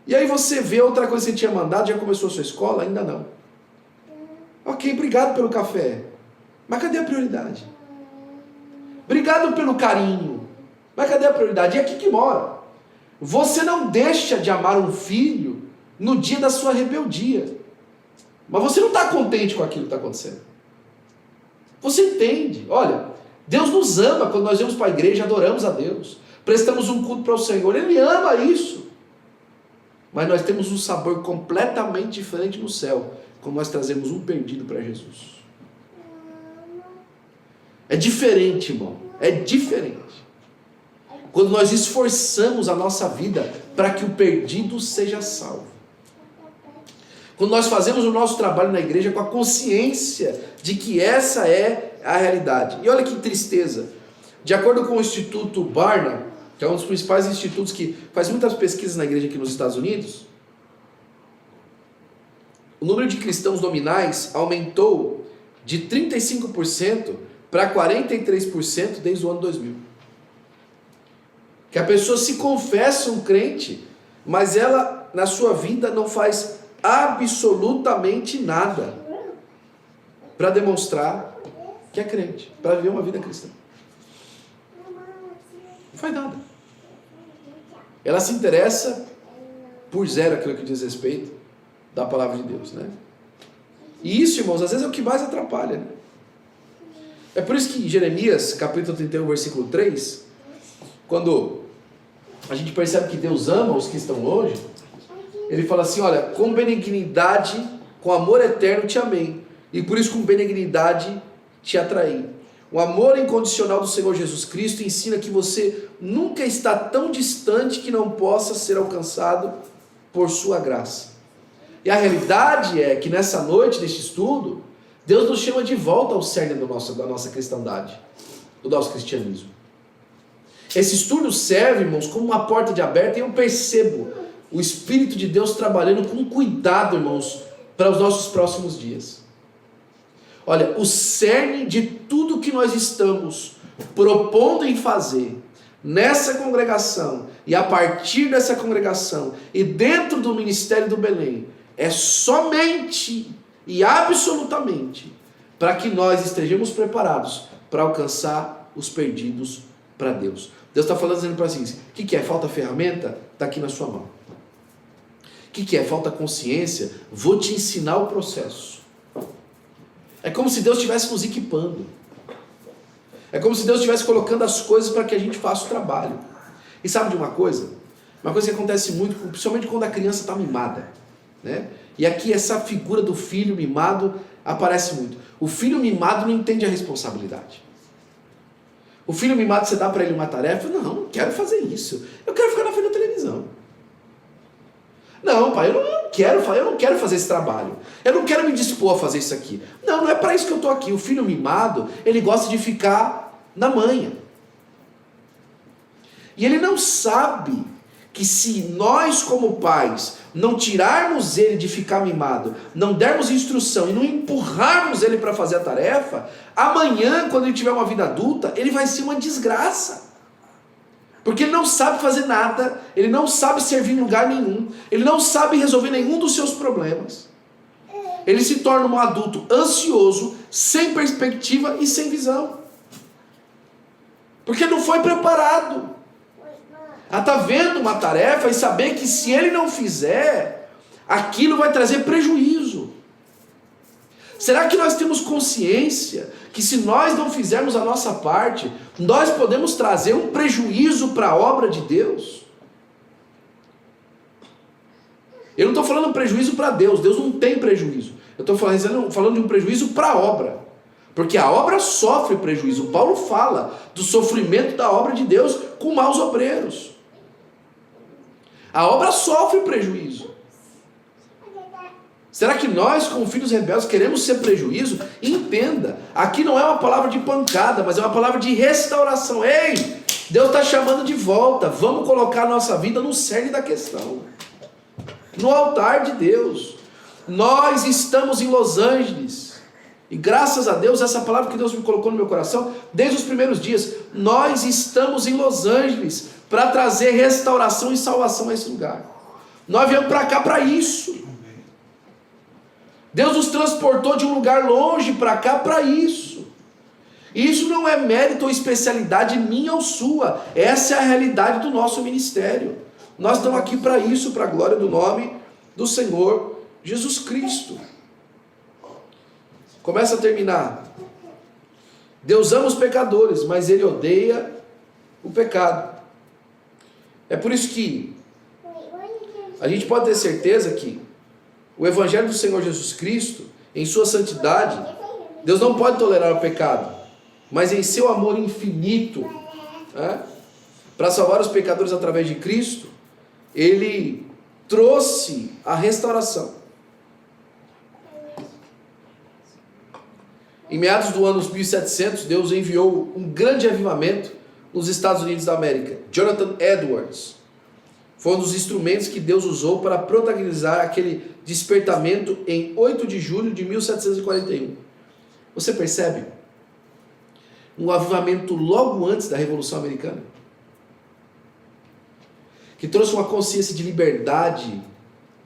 E aí você vê outra coisa que você tinha mandado, já começou a sua escola? Ainda não. Ok, obrigado pelo café. Mas cadê a prioridade? Obrigado pelo carinho. Mas cadê a prioridade? E é aqui que mora. Você não deixa de amar um filho no dia da sua rebeldia. Mas você não está contente com aquilo que está acontecendo. Você entende. Olha, Deus nos ama quando nós vamos para a igreja, adoramos a Deus. Prestamos um culto para o Senhor. Ele ama isso. Mas nós temos um sabor completamente diferente no céu quando nós trazemos um perdido para Jesus. É diferente, irmão. É diferente. Quando nós esforçamos a nossa vida para que o perdido seja salvo. Quando nós fazemos o nosso trabalho na igreja com a consciência de que essa é a realidade. E olha que tristeza. De acordo com o Instituto Barna, que é um dos principais institutos que faz muitas pesquisas na igreja aqui nos Estados Unidos, o número de cristãos nominais aumentou de 35% para 43% desde o ano 2000. Que a pessoa se confessa um crente, mas ela na sua vida não faz absolutamente nada para demonstrar que é crente, para viver uma vida cristã. Não faz nada. Ela se interessa por zero aquilo que diz respeito da palavra de Deus, né? E isso, irmãos, às vezes é o que mais atrapalha, né? É por isso que em Jeremias, capítulo 31, versículo 3, quando a gente percebe que Deus ama os que estão longe, ele fala assim, olha, com benignidade, com amor eterno te amei, e por isso com benignidade te atraí. O amor incondicional do Senhor Jesus Cristo ensina que você nunca está tão distante que não possa ser alcançado por sua graça. E a realidade é que nessa noite, neste estudo, Deus nos chama de volta ao cerne da nossa cristandade, do nosso cristianismo. Esse estudo serve, irmãos, como uma porta de aberta, e eu percebo o Espírito de Deus trabalhando com cuidado, irmãos, para os nossos próximos dias. Olha, o cerne de tudo que nós estamos propondo em fazer nessa congregação e a partir dessa congregação e dentro do ministério do Belém é somente e absolutamente para que nós estejamos preparados para alcançar os perdidos para Deus. Deus está falando, dizendo para assim, o que é? Falta ferramenta? Está aqui na sua mão. O que é? Falta consciência? Vou te ensinar o processo. É como se Deus estivesse nos equipando. É como se Deus estivesse colocando as coisas para que a gente faça o trabalho. E sabe de uma coisa? Uma coisa que acontece muito, principalmente quando a criança está mimada, né? E aqui essa figura do filho mimado aparece muito. O filho mimado não entende a responsabilidade. O filho mimado, você dá para ele uma tarefa, não quero fazer isso. Eu quero ficar na frente da televisão. Não, pai, eu não quero fazer esse trabalho. Eu não quero me dispor a fazer isso aqui. Não é para isso que eu estou aqui. O filho mimado, ele gosta de ficar na manha. E ele não sabe que se nós como pais não tirarmos ele de ficar mimado, não dermos instrução e não empurrarmos ele para fazer a tarefa, amanhã, quando ele tiver uma vida adulta, ele vai ser uma desgraça. Porque ele não sabe fazer nada, ele não sabe servir em lugar nenhum, ele não sabe resolver nenhum dos seus problemas. Ele se torna um adulto ansioso, sem perspectiva e sem porque não foi preparado. Ela está vendo uma tarefa e saber que se ele não fizer, aquilo vai trazer prejuízo. Será que nós temos consciência que se nós não fizermos a nossa parte, nós podemos trazer um prejuízo para a obra de Deus? Eu não estou falando prejuízo para Deus, Deus não tem prejuízo. Eu estou falando de um prejuízo para a obra. Porque a obra sofre prejuízo. Paulo fala do sofrimento da obra de Deus com maus obreiros. A obra sofre prejuízo. Será que nós, como filhos rebeldes, queremos ser prejuízo? Entenda, aqui não é uma palavra de pancada, mas é uma palavra de restauração. Ei, Deus está chamando de volta. Vamos colocar a nossa vida no cerne da questão, no altar de Deus. Nós estamos em Los Angeles. E graças a Deus, essa palavra que Deus me colocou no meu coração, desde os primeiros dias, nós estamos em Los Angeles para trazer restauração e salvação a esse lugar. Nós viemos para cá para isso. Deus nos transportou de um lugar longe para cá para isso. E isso não é mérito ou especialidade minha ou sua. Essa é a realidade do nosso ministério. Nós estamos aqui para isso, para a glória do nome do Senhor Jesus Cristo. Começa a terminar. Deus ama os pecadores, mas Ele odeia o pecado. É por isso que a gente pode ter certeza que o Evangelho do Senhor Jesus Cristo, em sua santidade, Deus não pode tolerar o pecado, mas em seu amor infinito, para salvar os pecadores através de Cristo, Ele trouxe a restauração. Em meados do ano 1700, Deus enviou um grande avivamento nos Estados Unidos da América. Jonathan Edwards foi um dos instrumentos que Deus usou para protagonizar aquele despertamento em 8 de julho de 1741. Você percebe? Um avivamento logo antes da Revolução Americana, que trouxe uma consciência de liberdade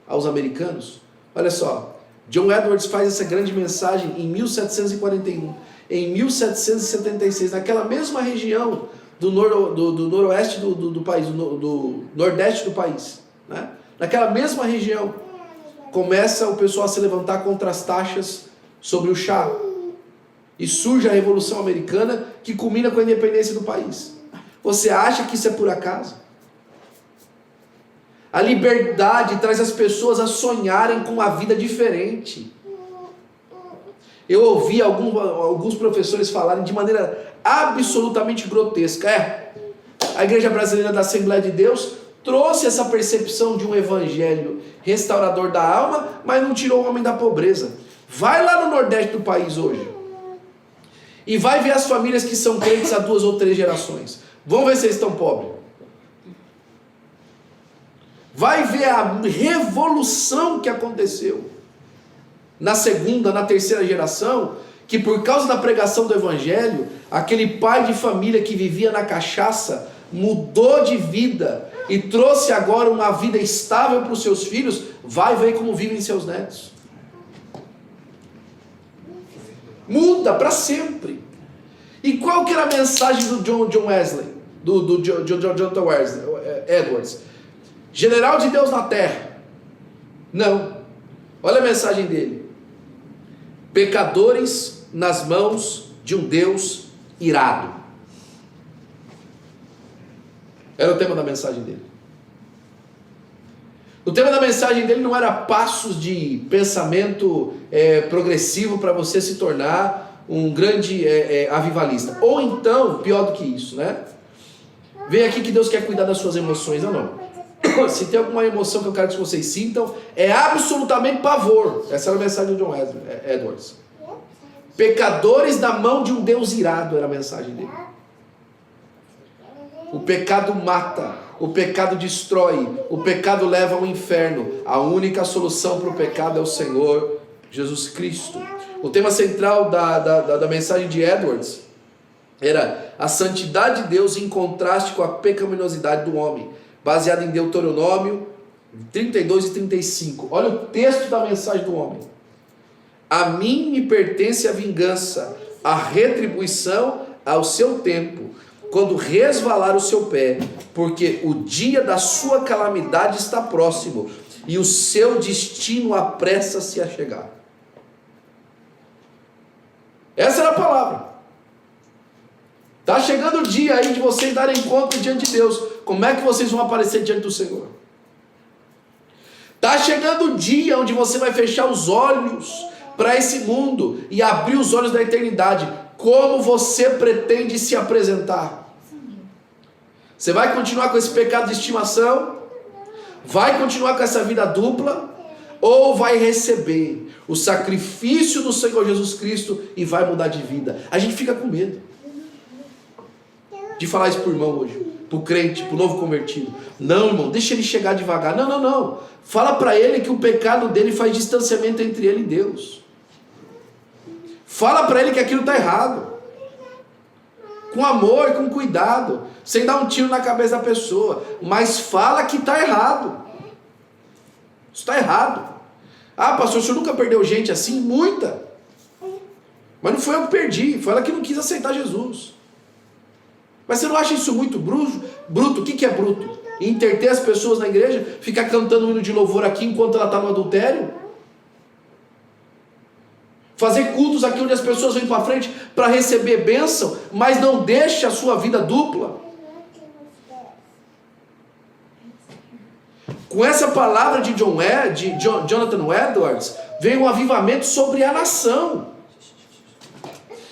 aos americanos. Olha só, John Edwards faz essa grande mensagem em 1741. Em 1776, naquela mesma região do noroeste do país, do nordeste do país, né? Naquela mesma região, começa o pessoal a se levantar contra as taxas sobre o chá. E surge a Revolução Americana, que culmina com a independência do país. Você acha que isso é por acaso? A liberdade traz as pessoas a sonharem com uma vida diferente. Eu ouvi alguns professores falarem de maneira absolutamente grotesca. A Igreja Brasileira da Assembleia de Deus trouxe essa percepção de um evangelho restaurador da alma, mas não tirou o homem da pobreza. Vai lá no nordeste do país hoje e vai ver as famílias que são crentes há 2 ou 3 gerações. Vamos ver se eles estão pobres. Vai ver a revolução que aconteceu na 2ª, na 3ª geração, que por causa da pregação do evangelho, aquele pai de família que vivia na cachaça mudou de vida e trouxe agora uma vida estável para os seus filhos. Vai ver como vivem seus netos. Muda para sempre. E qual que era a mensagem do John Wesley? Do Jonathan Edwards? General de Deus na terra. Não. Olha a mensagem dele. Pecadores nas mãos de um Deus irado. Era o tema da mensagem dele. O tema da mensagem dele não era passos de pensamento progressivo para você se tornar um grande avivalista. Ou então, pior do que isso, né? Vem aqui que Deus quer cuidar das suas emoções. Não. Se tem alguma emoção que eu quero que vocês sintam, é absolutamente pavor. Essa era a mensagem do John Edwards. Pecadores da mão de um Deus irado, era a mensagem dele. O pecado mata, o pecado destrói, o pecado leva ao inferno. A única solução para o pecado é o Senhor Jesus Cristo. O tema central da mensagem de Edwards era a santidade de Deus em contraste com a pecaminosidade do homem, baseado em Deuteronômio 32 e 35. Olha o texto da mensagem do homem. A mim me pertence a vingança, a retribuição ao seu tempo, quando resvalar o seu pé, porque o dia da sua calamidade está próximo e o seu destino apressa-se a chegar. Essa era a palavra. Está chegando o dia aí de vocês darem conta diante de Deus. Como é que vocês vão aparecer diante do Senhor? Está chegando o dia onde você vai fechar os olhos para esse mundo e abrir os olhos da eternidade. Como você pretende se apresentar? Você vai continuar com esse pecado de estimação? Vai continuar com essa vida dupla? Ou vai receber o sacrifício do Senhor Jesus Cristo e vai mudar de vida? A gente fica com medo de falar isso para o irmão hoje, para o crente, para o novo convertido. Não, irmão, deixa ele chegar devagar. Não. Fala para ele que o pecado dele faz distanciamento entre ele e Deus. Fala para ele que aquilo está errado. Com amor, com cuidado, sem dar um tiro na cabeça da pessoa. Mas fala que está errado. Isso está errado. Ah, pastor, o senhor nunca perdeu gente assim? Muita. Mas não foi eu que perdi, foi ela que não quis aceitar Jesus. Mas você não acha isso muito bruto? O que é bruto? Interter as pessoas na igreja? Ficar cantando um hino de louvor aqui enquanto ela está no adultério? Fazer cultos aqui onde as pessoas vêm para frente para receber bênção, mas não deixa a sua vida dupla? Com essa palavra de Jonathan Edwards, veio um avivamento sobre a nação.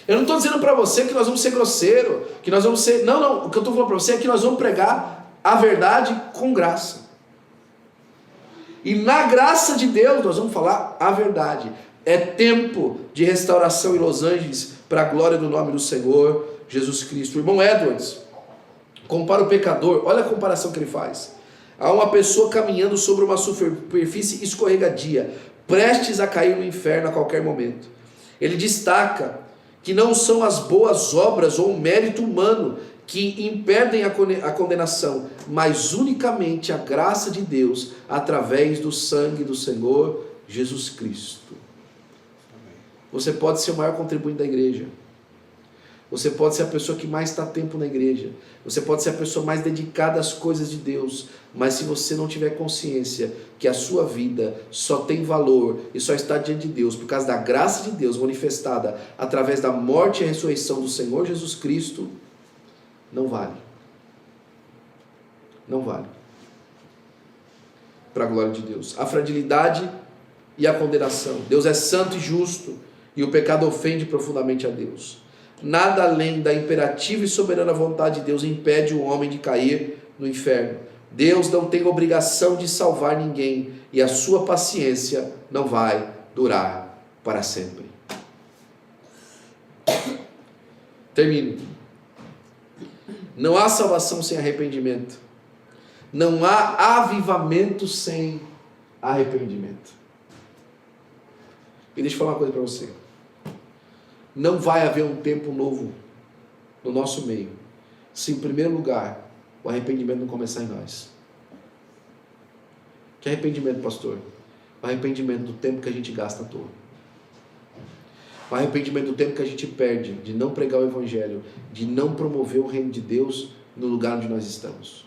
Eu não estou dizendo para você que nós vamos ser grosseiro, que nós vamos ser... Não, o que eu estou falando para você é que nós vamos pregar a verdade com graça. E na graça de Deus nós vamos falar a verdade. É tempo de restauração em Los Angeles para a glória do nome do Senhor Jesus Cristo. O irmão Edwards compara o pecador, olha a comparação que ele faz. Há uma pessoa caminhando sobre uma superfície escorregadia, prestes a cair no inferno a qualquer momento. Ele destaca que não são as boas obras ou o mérito humano que impedem a condenação, mas unicamente a graça de Deus através do sangue do Senhor Jesus Cristo. Você pode ser o maior contribuinte da igreja. Você pode ser a pessoa que mais está tempo na igreja. Você pode ser a pessoa mais dedicada às coisas de Deus. Mas se você não tiver consciência que a sua vida só tem valor e só está diante de Deus por causa da graça de Deus manifestada através da morte e ressurreição do Senhor Jesus Cristo, não vale. Não vale. Para a glória de Deus. A fragilidade e a condenação. Deus é santo e justo e o pecado ofende profundamente a Deus. Nada além da imperativa e soberana vontade de Deus impede o homem de cair no inferno. Deus não tem obrigação de salvar ninguém e a sua paciência não vai durar para sempre. Termino. Não há salvação sem arrependimento. Não há avivamento sem arrependimento. E deixa eu falar uma coisa para você. Não vai haver um tempo novo no nosso meio se, em primeiro lugar, o arrependimento não começar em nós. Que arrependimento, pastor? O arrependimento do tempo que a gente gasta à toa. O arrependimento do tempo que a gente perde de não pregar o Evangelho, de não promover o reino de Deus no lugar onde nós estamos.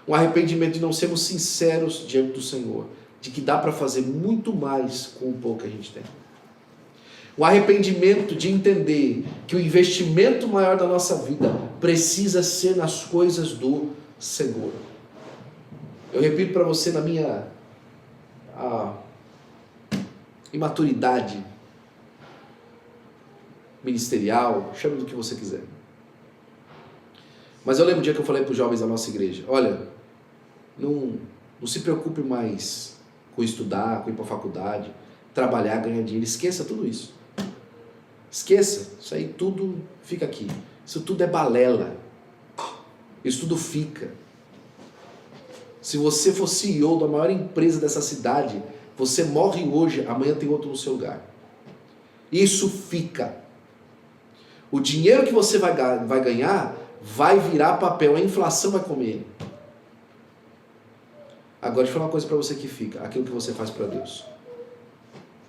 Um arrependimento de não sermos sinceros diante do Senhor, de que dá para fazer muito mais com o pouco que a gente tem. O arrependimento de entender que o investimento maior da nossa vida precisa ser nas coisas do Senhor. Eu repito para você, na minha imaturidade ministerial, chame do que você quiser. Mas eu lembro o dia que eu falei para os jovens da nossa igreja: olha, não se preocupe mais com estudar, com ir para a faculdade, trabalhar, ganhar dinheiro, esqueça tudo isso. Esqueça, isso aí tudo fica aqui. Isso tudo é balela. Isso tudo fica. Se você for CEO da maior empresa dessa cidade, você morre hoje, amanhã tem outro no seu lugar. Isso fica. O dinheiro que você vai ganhar vai virar papel, a inflação vai comer ele. Agora, deixa eu falar uma coisa para você que fica, aquilo que você faz para Deus.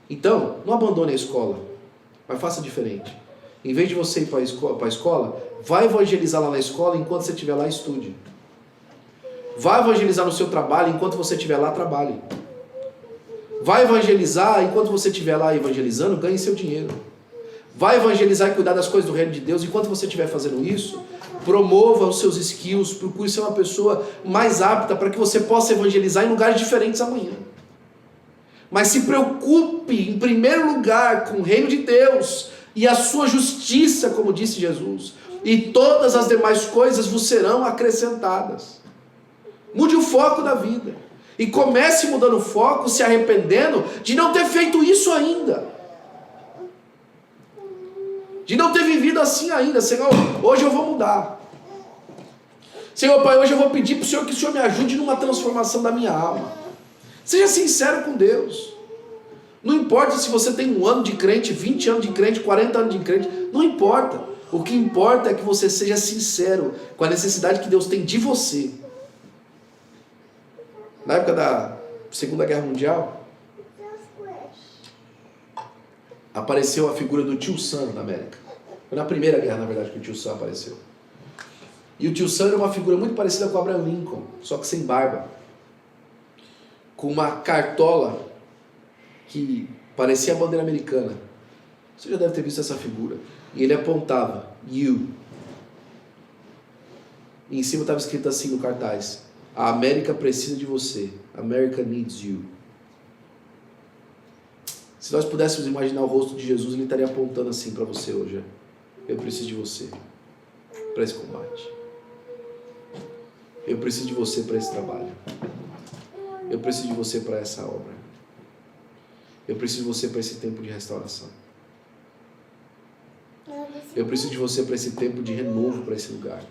Então, não abandone a escola, mas faça diferente. Em vez de você ir para a escola, vai evangelizar lá na escola, enquanto você estiver lá, estude. Vai evangelizar no seu trabalho, enquanto você estiver lá, trabalhe. Vai evangelizar, enquanto você estiver lá evangelizando, ganhe seu dinheiro. Vai evangelizar e cuidar das coisas do reino de Deus, enquanto você estiver fazendo isso, promova os seus skills, procure ser uma pessoa mais apta para que você possa evangelizar em lugares diferentes amanhã. Mas se preocupe, em primeiro lugar, com o reino de Deus e a sua justiça, como disse Jesus, e todas as demais coisas vos serão acrescentadas. Mude o foco da vida. E comece mudando o foco, se arrependendo de não ter feito isso ainda. De não ter vivido assim ainda. Senhor, hoje eu vou mudar. Senhor, Pai, hoje eu vou pedir para o Senhor que o Senhor me ajude numa transformação da minha alma. Seja sincero com Deus. Não importa se você tem 1 ano de crente, 20 anos de crente, 40 anos de crente. Não importa. O que importa é que você seja sincero com a necessidade que Deus tem de você. Na época da Segunda Guerra Mundial, apareceu a figura do Tio Sam na América. Foi na Primeira Guerra, na verdade, que o Tio Sam apareceu. E o Tio Sam era uma figura muito parecida com o Abraham Lincoln, só que sem barba. Com uma cartola que parecia a bandeira americana. Você já deve ter visto essa figura. E ele apontava, you. E em cima estava escrito assim no cartaz: a América precisa de você. America needs you. Se nós pudéssemos imaginar o rosto de Jesus, ele estaria apontando assim para você hoje. Eu preciso de você para esse combate. Eu preciso de você para esse trabalho. Eu preciso de você para essa obra. Eu preciso de você para esse tempo de restauração. Eu preciso de você para esse tempo de renovo para esse lugar.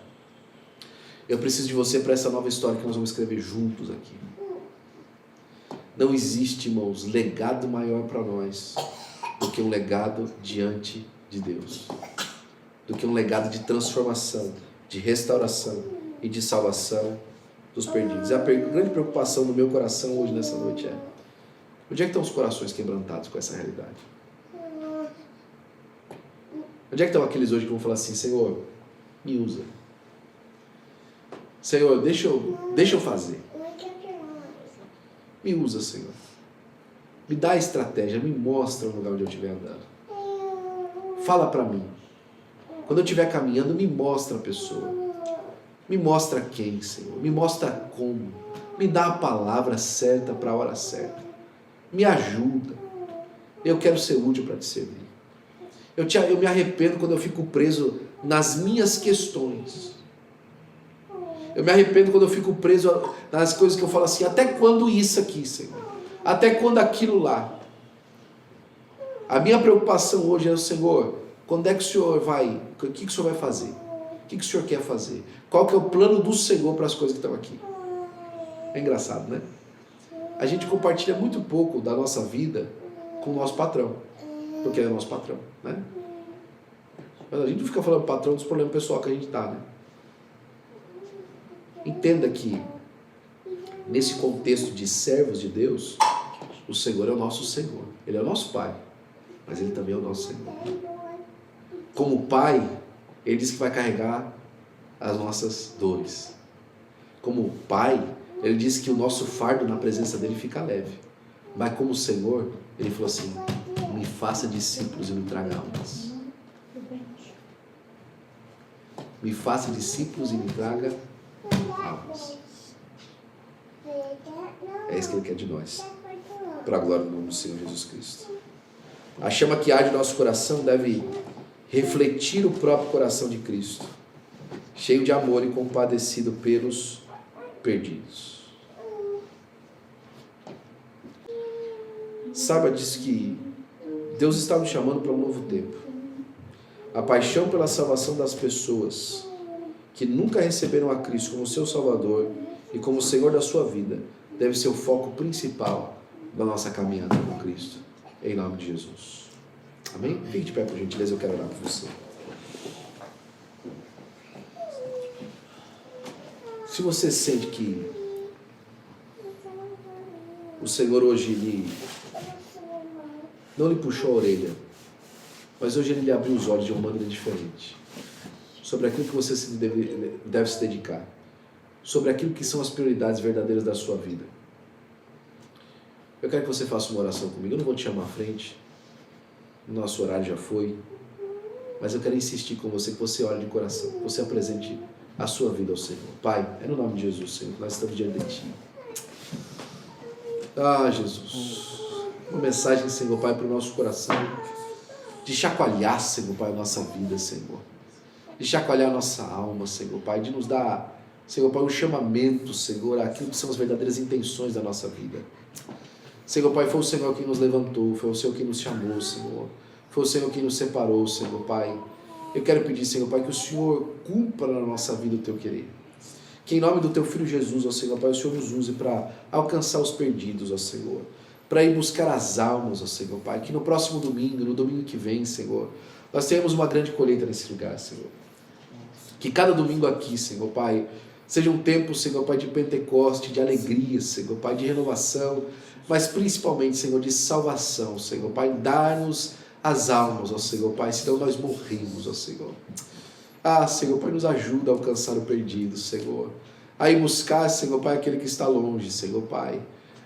Eu preciso de você para essa nova história que nós vamos escrever juntos aqui. Não existe, irmãos, legado maior para nós do que um legado diante de Deus. Do que um legado de transformação, de restauração e de salvação dos perdidos. A grande preocupação do meu coração hoje, nessa noite, é: onde é que estão os corações quebrantados com essa realidade? Onde é que estão aqueles hoje que vão falar assim: Senhor, me usa. Senhor, deixa eu fazer. Me usa, Senhor. Me dá a estratégia, me mostra o lugar onde eu estiver andando. Fala para mim. Quando eu estiver caminhando, me mostra a pessoa. Me mostra quem, Senhor. Me mostra como. Me dá a palavra certa para a hora certa. Me ajuda. Eu quero ser útil para te servir. Eu me arrependo quando eu fico preso nas minhas questões. Eu me arrependo quando eu fico preso nas coisas que eu falo assim: até quando isso aqui, Senhor? Até quando aquilo lá? A minha preocupação hoje é: o Senhor, quando é que o Senhor vai? O que o Senhor vai fazer? O que o Senhor quer fazer? Qual que é o plano do Senhor para as coisas que estão aqui? É engraçado, né? A gente compartilha muito pouco da nossa vida com o nosso patrão, porque ele é nosso patrão, né? Mas a gente não fica falando patrão dos problemas pessoais que a gente está, né? Entenda que, nesse contexto de servos de Deus, o Senhor é o nosso Senhor. Ele é o nosso Pai, mas Ele também é o nosso Senhor. Como Pai, Ele diz que vai carregar as nossas dores. Como Pai, Ele diz que o nosso fardo na presença dEle fica leve. Mas como Senhor, Ele falou assim: me faça discípulos e me traga almas. Me faça discípulos e me traga almas. É isso que Ele quer de nós, para a glória do nome do Senhor Jesus Cristo. A chama que arde no nosso coração deve refletir o próprio coração de Cristo, cheio de amor e compadecido pelos perdidos. Saiba disso, que Deus está nos chamando para um novo tempo. A paixão pela salvação das pessoas que nunca receberam a Cristo como seu Salvador e como Senhor da sua vida, deve ser o foco principal da nossa caminhada com Cristo. Em nome de Jesus. Amém? Fique de pé, por gentileza, eu quero orar por você. Se você sente que o Senhor hoje não lhe puxou a orelha, mas hoje Ele lhe abriu os olhos de uma maneira diferente, sobre aquilo que você deve se dedicar, sobre aquilo que são as prioridades verdadeiras da sua vida. Eu quero que você faça uma oração comigo. Eu não vou te chamar à frente, o nosso horário já foi, mas eu quero insistir com você, que você ore de coração, que você apresente a sua vida ao Senhor. Pai, é no nome de Jesus, Senhor, que nós estamos diante de Ti. Ah, Jesus, uma mensagem, Senhor, Pai, para o nosso coração, de chacoalhar, Senhor, Pai, a nossa vida, Senhor, de chacoalhar a nossa alma, Senhor, Pai, de nos dar, Senhor, Pai, um chamamento, Senhor, àquilo que são as verdadeiras intenções da nossa vida. Senhor, Pai, foi o Senhor quem nos levantou, foi o Senhor quem nos chamou, Senhor, foi o Senhor quem nos separou, Senhor, Pai. Eu quero pedir, Senhor, Pai, que o Senhor cumpra na nossa vida o Teu querer. Que em nome do Teu Filho Jesus, ó Senhor, Pai, o Senhor nos use para alcançar os perdidos, ó Senhor, para ir buscar as almas, ó Senhor, Pai, que no próximo domingo, no domingo que vem, Senhor, nós tenhamos uma grande colheita nesse lugar, Senhor. Que cada domingo aqui, Senhor, Pai, seja um tempo, Senhor, Pai, de Pentecoste, de alegria, Senhor, Pai, de renovação, mas principalmente, Senhor, de salvação, Senhor, Pai, dar-nos as almas, ó Senhor, Pai, senão nós morrimos, ó Senhor. Ah, Senhor, Pai, nos ajuda a alcançar o perdido, Senhor. A ir buscar, Senhor, Pai, aquele que está longe, Senhor, Pai.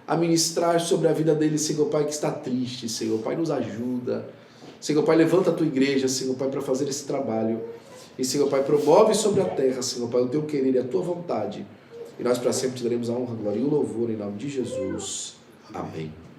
A ministrar sobre a vida dele, Senhor, Pai, que está triste, Senhor, Pai, nos ajuda. Senhor, Pai, levanta a Tua igreja, Senhor, Pai, para fazer esse trabalho. E, Senhor, Pai, promove sobre a terra, Senhor, Pai, o Teu querer e a Tua vontade. E nós para sempre te daremos a honra, a glória e o louvor em nome de Jesus. Amém.